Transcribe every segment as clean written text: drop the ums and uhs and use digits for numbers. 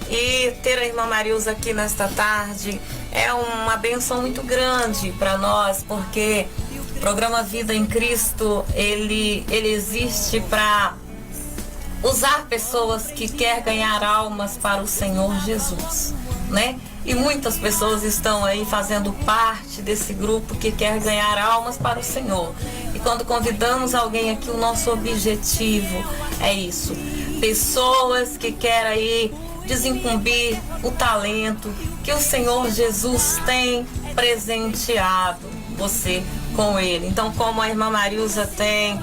E ter a irmã Marilza aqui nesta tarde é uma bênção muito grande para nós, porque o programa Vida em Cristo, ele existe para usar pessoas que querem ganhar almas para o Senhor Jesus, né? E muitas pessoas estão aí fazendo parte desse grupo que quer ganhar almas para o Senhor. E quando convidamos alguém aqui, o nosso objetivo é isso. Pessoas que querem aí desincumbir o talento que o Senhor Jesus tem presenteado você com ele. Então, como a irmã Marilza tem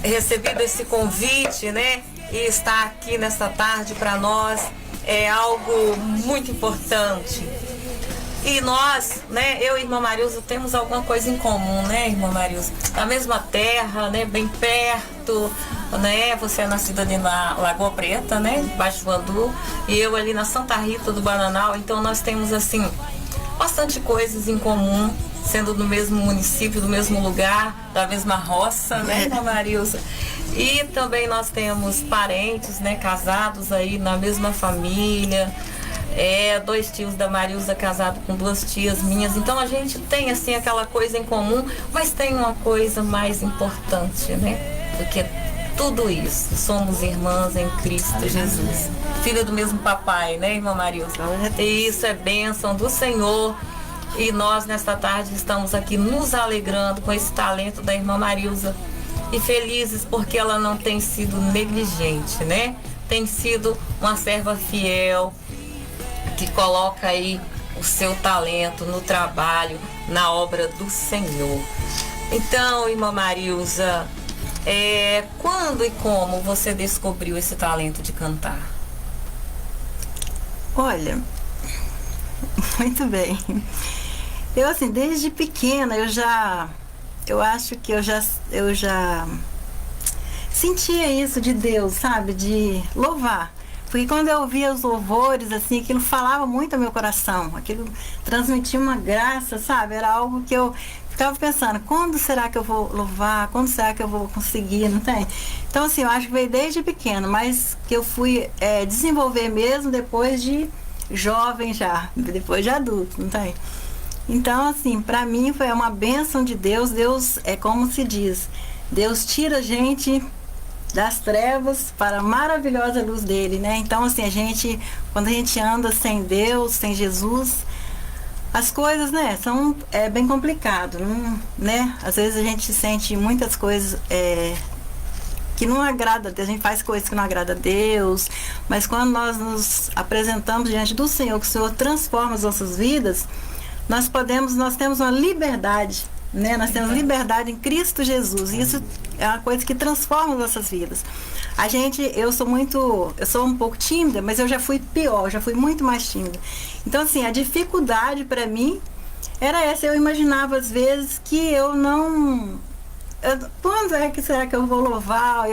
recebido esse convite, né, e está aqui nesta tarde para nós, é algo muito importante. E nós, né, eu e a irmã Marilza temos alguma coisa em comum, né, irmã Marilza? Da mesma terra, né, bem perto, né? Você é nascida ali na Lagoa Preta, né, Baixo Vandu, e eu ali na Santa Rita do Bananal. Então nós temos, assim, bastante coisas em comum, sendo do mesmo município, do mesmo lugar, da mesma roça, né, irmã Marilza? E também nós temos parentes, né, casados aí na mesma família. 2 tios da Marilza casados com 2 tias minhas. Então a gente tem assim aquela coisa em comum, mas tem uma coisa mais importante, né? Porque tudo isso, somos irmãs em Cristo Jesus, filha do mesmo papai, né, irmã Marilza? E isso é bênção do Senhor. E nós nesta tarde estamos aqui nos alegrando com esse talento da irmã Marilza e felizes porque ela não tem sido negligente, né? Tem sido uma serva fiel, que coloca aí o seu talento no trabalho, na obra do Senhor. Então, irmã Marilza, quando e como você descobriu esse talento de cantar? Olha, muito bem. Eu, assim, desde pequena, eu acho que eu já sentia isso de Deus, sabe? De louvar. Porque quando eu ouvia os louvores, assim, aquilo falava muito ao meu coração. Aquilo transmitia uma graça, sabe? Era algo que eu ficava pensando, quando será que eu vou louvar? Quando será que eu vou conseguir? Não tem? Então, assim, eu acho que veio desde pequeno, mas que eu fui desenvolver mesmo depois de jovem já, depois de adulto, não tem? Então, assim, para mim foi uma bênção de Deus. Deus, é como se diz, Deus tira a gente das trevas para a maravilhosa luz dele, né? Então, assim, quando a gente anda sem Deus, sem Jesus, as coisas, né, são bem complicado, né? Às vezes a gente sente muitas coisas que não agrada a Deus, a gente faz coisas que não agrada a Deus, mas quando nós nos apresentamos diante do Senhor, que o Senhor transforma as nossas vidas, nós temos uma liberdade, né? Nós temos liberdade em Cristo Jesus. E isso é uma coisa que transforma as nossas vidas. Eu sou um pouco tímida, mas eu já fui pior, já fui muito mais tímida. Então, assim, a dificuldade para mim era essa. Eu imaginava às vezes que quando é que será que eu vou louvar?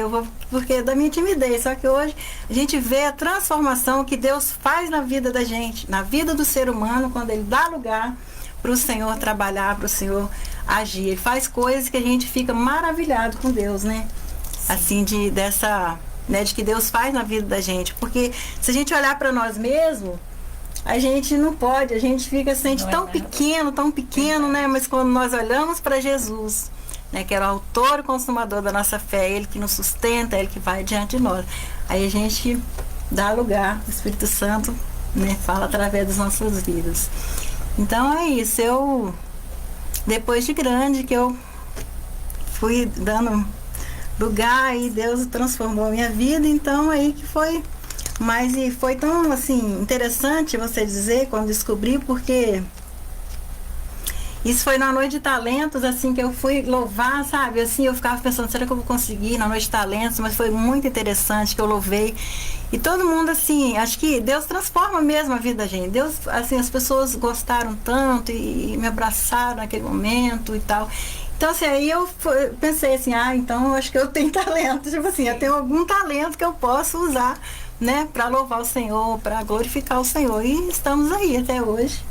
Porque da minha timidez. Só que hoje a gente vê a transformação que Deus faz na vida da gente, na vida do ser humano, quando Ele dá lugar para o Senhor trabalhar, para o Senhor agir. Ele faz coisas que a gente fica maravilhado com Deus, né? Assim, de que Deus faz na vida da gente. Porque se a gente olhar para nós mesmos, a gente não pode, a gente fica sente tão pequeno, né? Mas quando nós olhamos para Jesus, né, que era o autor e consumador da nossa fé, Ele que nos sustenta, Ele que vai diante de nós, aí a gente dá lugar, o Espírito Santo, né, fala através das nossas vidas. Então é isso. Depois de grande, que eu fui dando lugar e Deus transformou a minha vida. Então aí que foi. Mas e foi tão, assim, interessante você dizer quando descobri, porque isso foi na Noite de Talentos, assim, que eu fui louvar, sabe? Assim, eu ficava pensando, será que eu vou conseguir na Noite de Talentos? Mas foi muito interessante que eu louvei. E todo mundo, assim, acho que Deus transforma mesmo a vida da gente. Deus, assim, as pessoas gostaram tanto e me abraçaram naquele momento e tal. Então, assim, aí eu pensei assim, então eu acho que eu tenho talento. Tipo assim, eu tenho algum talento que eu posso usar, né? Para louvar o Senhor, para glorificar o Senhor. E estamos aí até hoje.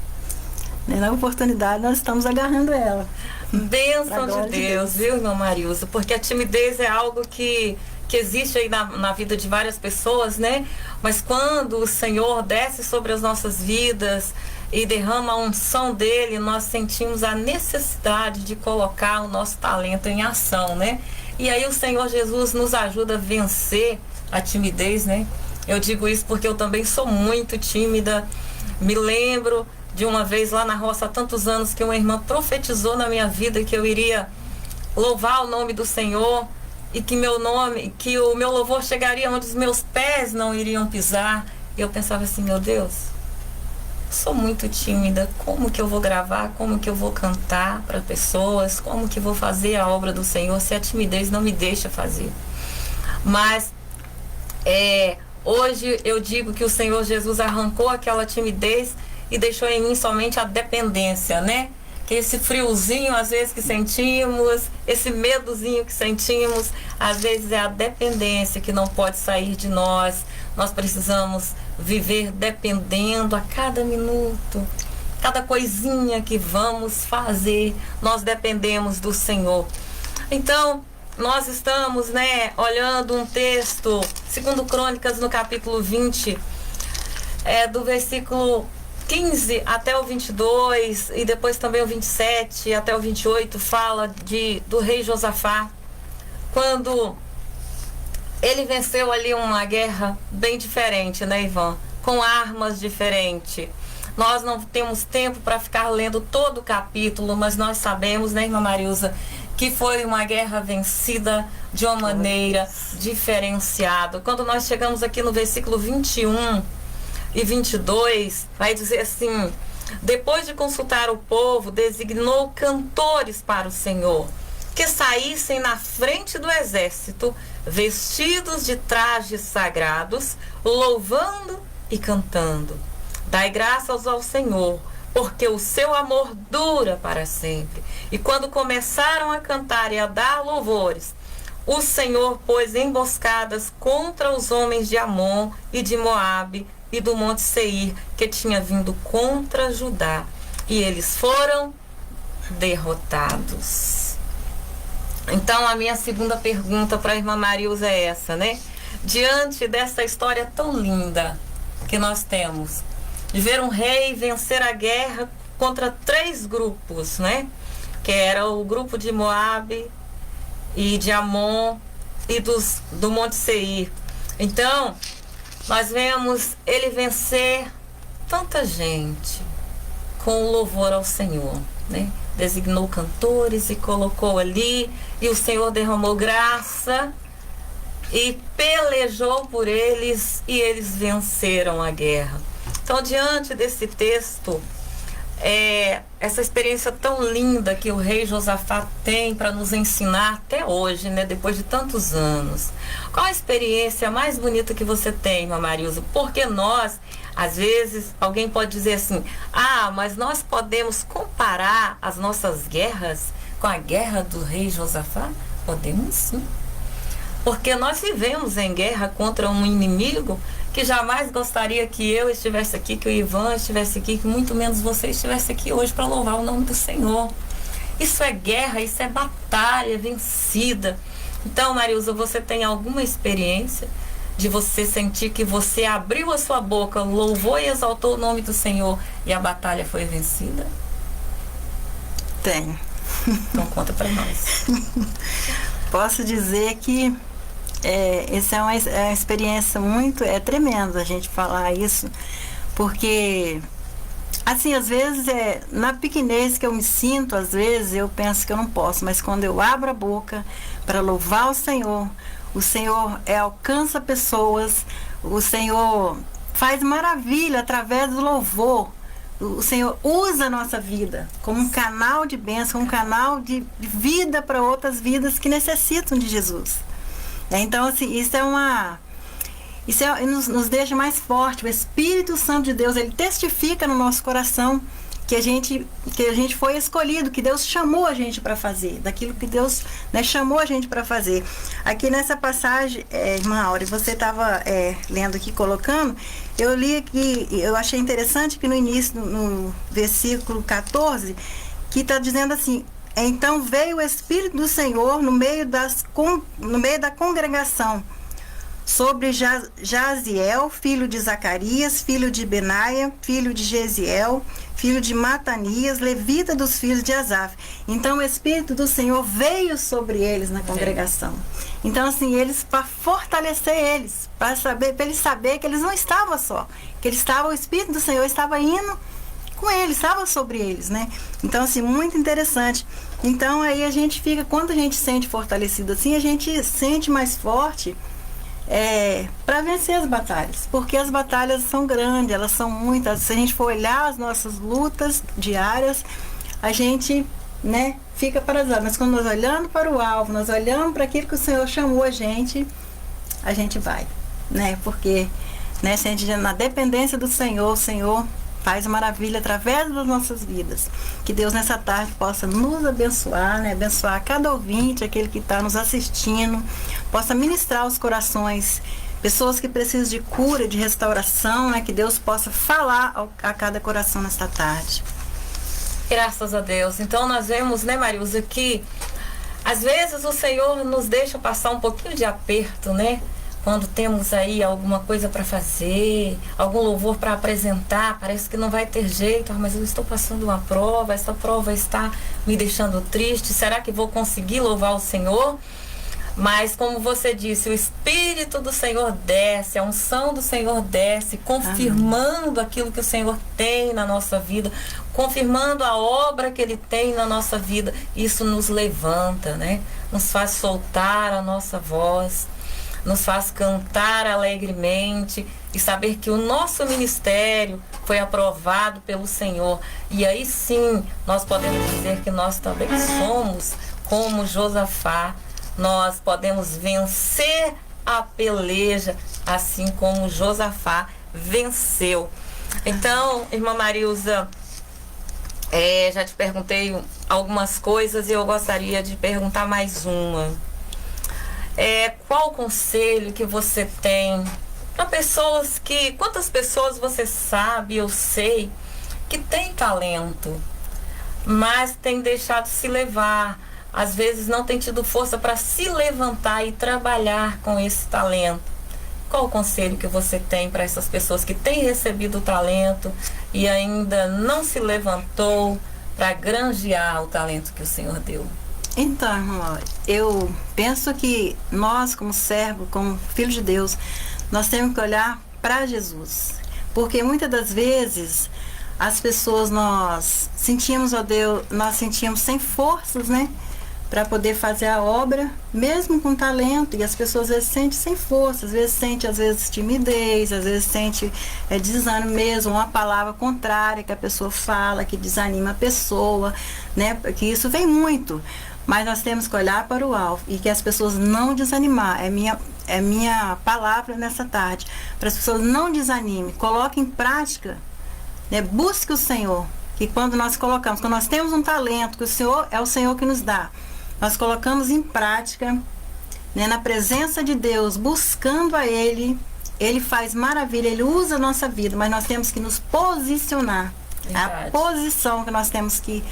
Na oportunidade, nós estamos agarrando ela. Bênção de Deus, viu, irmã Marilza? Porque a timidez é algo que que existe aí na vida de várias pessoas, né? Mas quando o Senhor desce sobre as nossas vidas e derrama a unção dele, nós sentimos a necessidade de colocar o nosso talento em ação, né? E aí o Senhor Jesus nos ajuda a vencer a timidez, né? Eu digo isso porque eu também sou muito tímida. Me lembro de uma vez lá na roça, há tantos anos, que uma irmã profetizou na minha vida que eu iria louvar o nome do Senhor e que o meu louvor chegaria onde os meus pés não iriam pisar. E eu pensava assim, meu Deus, sou muito tímida, como que eu vou gravar, como que eu vou cantar para pessoas, como que vou fazer a obra do Senhor se a timidez não me deixa fazer. Mas hoje eu digo que o Senhor Jesus arrancou aquela timidez e deixou em mim somente a dependência, né? Que esse friozinho às vezes que sentimos, esse medozinho que sentimos, às vezes é a dependência que não pode sair de nós. Nós precisamos viver dependendo a cada minuto, cada coisinha que vamos fazer, nós dependemos do Senhor. Então, nós estamos, né, olhando um texto, segundo Crônicas, no capítulo 20, do versículo 15 até o 22 e depois também o 27 até o 28 fala do rei Josafá, quando ele venceu ali uma guerra bem diferente, né, Ivan? Com armas diferentes. Nós não temos tempo para ficar lendo todo o capítulo, mas nós sabemos, né, irmã Marilza, que foi uma guerra vencida de uma maneira diferenciada. Quando nós chegamos aqui no versículo 21 e 22, vai dizer assim: depois de consultar o povo, designou cantores para o Senhor, que saíssem na frente do exército, vestidos de trajes sagrados, louvando e cantando. Dai graças ao Senhor, porque o seu amor dura para sempre. E quando começaram a cantar e a dar louvores, o Senhor pôs emboscadas contra os homens de Amon e de Moabe e do Monte Seir, que tinha vindo contra Judá, e eles foram derrotados. Então, a minha segunda pergunta para a irmã Marilza é essa, né? Diante dessa história tão linda que nós temos, de ver um rei vencer a guerra contra 3 grupos, né? Que era o grupo de Moabe e de Amon e do Monte Seir. Então, nós vemos ele vencer tanta gente com louvor ao Senhor, né? Designou cantores e colocou ali, e o Senhor derramou graça e pelejou por eles, e eles venceram a guerra. Então, diante desse texto, essa experiência tão linda que o rei Josafá tem para nos ensinar até hoje, né, depois de tantos anos. Qual a experiência mais bonita que você tem, irmã Marilza? Porque nós, às vezes, alguém pode dizer assim: ah, mas nós podemos comparar as nossas guerras com a guerra do rei Josafá? Podemos sim. Porque nós vivemos em guerra contra um inimigo que jamais gostaria que eu estivesse aqui, que o Ivan estivesse aqui, que muito menos você estivesse aqui hoje para louvar o nome do Senhor. Isso é guerra, isso é batalha vencida. Então, Marilza, você tem alguma experiência de você sentir que você abriu a sua boca, louvou e exaltou o nome do Senhor e a batalha foi vencida? Tenho. Então conta para nós. Posso dizer que essa é uma experiência muito tremenda a gente falar isso, porque assim, às vezes na pequenez que eu me sinto, às vezes eu penso que eu não posso, mas quando eu abro a boca para louvar o Senhor alcança pessoas, o Senhor faz maravilha através do louvor. O Senhor usa a nossa vida como um canal de bênção, um canal de vida para outras vidas que necessitam de Jesus. Então, assim, isso nos deixa mais forte. O Espírito Santo de Deus, ele testifica no nosso coração que a gente foi escolhido, que Deus chamou a gente para fazer, daquilo que Deus, né, chamou a gente para fazer. Aqui nessa passagem, irmã Áurea, você estava lendo aqui, colocando, eu li aqui, eu achei interessante que no início, no versículo 14, que está dizendo assim: Então veio o Espírito do Senhor no meio da congregação, sobre Jaziel, filho de Zacarias, filho de Benaia, filho de Jeziel, filho de Matanias, levita dos filhos de Asaf. Então o Espírito do Senhor veio sobre eles na congregação. Então assim, eles, para fortalecer eles, para eles saber que eles não estavam só, que o Espírito do Senhor estava indo com eles, estava sobre eles, né? Então assim, muito interessante. Então aí a gente fica, quando a gente sente fortalecido assim, a gente sente mais forte para vencer as batalhas, porque as batalhas são grandes, elas são muitas. Se a gente for olhar as nossas lutas diárias, a gente, né, fica paralisado. Mas quando nós olhamos para o alvo, nós olhamos para aquilo que o Senhor chamou a gente vai, né? Porque, né, se a gente na dependência do Senhor, o Senhor faz maravilha através das nossas vidas. Que Deus nessa tarde possa nos abençoar, né? Abençoar cada ouvinte, aquele que está nos assistindo, possa ministrar os corações, pessoas que precisam de cura, de restauração, né? Que Deus possa falar a cada coração nesta tarde. Graças a Deus. Então nós vemos, né, Marilza, que às vezes o Senhor nos deixa passar um pouquinho de aperto, né? Quando temos aí alguma coisa para fazer, algum louvor para apresentar, parece que não vai ter jeito, mas eu estou passando uma prova, essa prova está me deixando triste, será que vou conseguir louvar o Senhor? Mas como você disse, o Espírito do Senhor desce, a unção do Senhor desce, confirmando aquilo que o Senhor tem na nossa vida, confirmando a obra que Ele tem na nossa vida. Isso nos levanta, né? Nos faz soltar a nossa voz, nos faz cantar alegremente e saber que o nosso ministério foi aprovado pelo Senhor. E aí sim, nós podemos dizer que nós também somos como Josafá. Nós podemos vencer a peleja, assim como Josafá venceu. Então, irmã Marilza, já te perguntei algumas coisas e eu gostaria de perguntar mais uma. Qual o conselho que você tem para pessoas quantas pessoas você sabe, eu sei, que tem talento, mas tem deixado se levar, às vezes não tem tido força para se levantar e trabalhar com esse talento? Qual o conselho que você tem para essas pessoas que têm recebido o talento e ainda não se levantou para granjear o talento que o Senhor deu? Então, irmão, eu penso que nós, como servo, como filho de Deus, nós temos que olhar para Jesus. Porque muitas das vezes as pessoas, nós sentíamos sem forças, né? Para poder fazer a obra, mesmo com talento. E as pessoas às vezes sentem sem força, às vezes timidez, às vezes sente desânimo mesmo, uma palavra contrária que a pessoa fala, que desanima a pessoa, né? Que isso vem muito. Mas nós temos que olhar para o alvo e que as pessoas não desanimar. É minha palavra nessa tarde. Para as pessoas não desanimem, coloquem em prática, né? Busque o Senhor. Que quando nós temos um talento, que o Senhor é o Senhor que nos dá, nós colocamos em prática, né, na presença de Deus, buscando a Ele, Ele faz maravilha, Ele usa a nossa vida, mas nós temos que nos posicionar. Verdade. A posição que nós temos que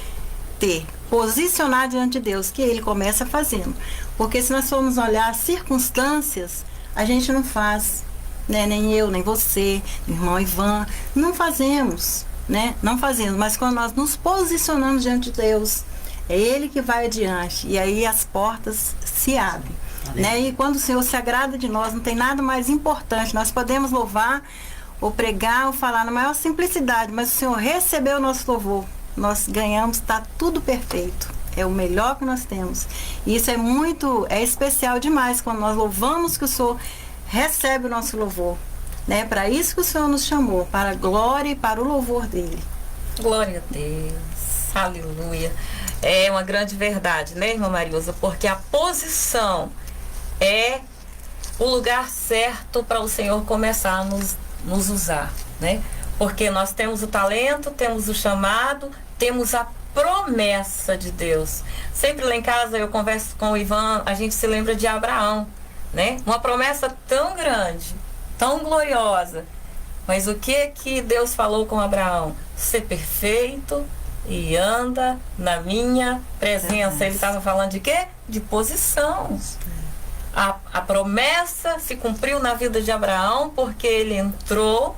ter, posicionar diante de Deus, que Ele começa fazendo. Porque se nós formos olhar as circunstâncias, a gente não faz, né? Nem eu, nem você, meu irmão Ivan, não fazemos, né? Não fazemos, mas quando nós nos posicionamos diante de Deus, é Ele que vai adiante, e aí as portas se abrem, né? E quando o Senhor se agrada de nós, não tem nada mais importante. Nós podemos louvar, ou pregar, ou falar na maior simplicidade, mas o Senhor recebeu o nosso louvor, nós ganhamos, está tudo perfeito, é o melhor que nós temos. E isso é especial demais, quando nós louvamos, que o Senhor recebe o nosso louvor, né? Para isso que o Senhor nos chamou, para a glória e para o louvor dele. Glória a Deus, aleluia. É uma grande verdade, né, irmã Marilza? Porque a posição é o lugar certo para o Senhor começar a nos usar, né? Porque nós temos o talento, temos o chamado, temos a promessa de Deus. Sempre lá em casa eu converso com o Ivan, a gente se lembra de Abraão, né? Uma promessa tão grande, tão gloriosa. Mas o que Deus falou com Abraão? Ser perfeito, e anda na minha presença. Ele estava falando de quê? De posição. A promessa se cumpriu na vida de Abraão porque ele entrou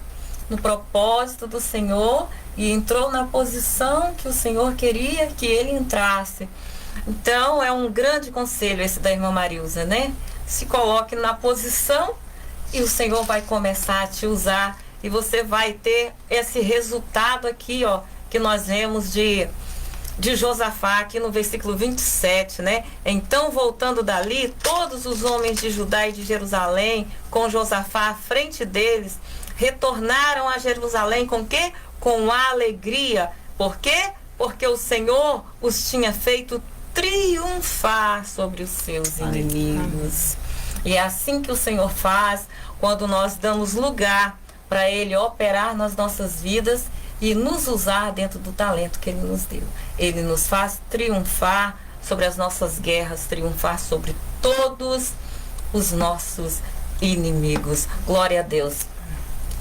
no propósito do Senhor e entrou na posição que o Senhor queria que ele entrasse. Então é um grande conselho esse da irmã Marilza, né? Se coloque na posição e o Senhor vai começar a te usar e você vai ter esse resultado aqui, ó, que nós vemos de Josafá, aqui no versículo 27, né? Então, voltando dali, todos os homens de Judá e de Jerusalém, com Josafá à frente deles, retornaram a Jerusalém com quê? Com alegria. Por quê? Porque o Senhor os tinha feito triunfar sobre os seus inimigos. E é assim que o Senhor faz quando nós damos lugar para Ele operar nas nossas vidas e nos usar dentro do talento que Ele nos deu. Ele nos faz triunfar sobre as nossas guerras, triunfar sobre todos os nossos inimigos. Glória a Deus.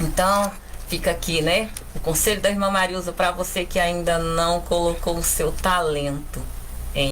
Então, fica aqui, né? O conselho da irmã Marilza para você que ainda não colocou o seu talento.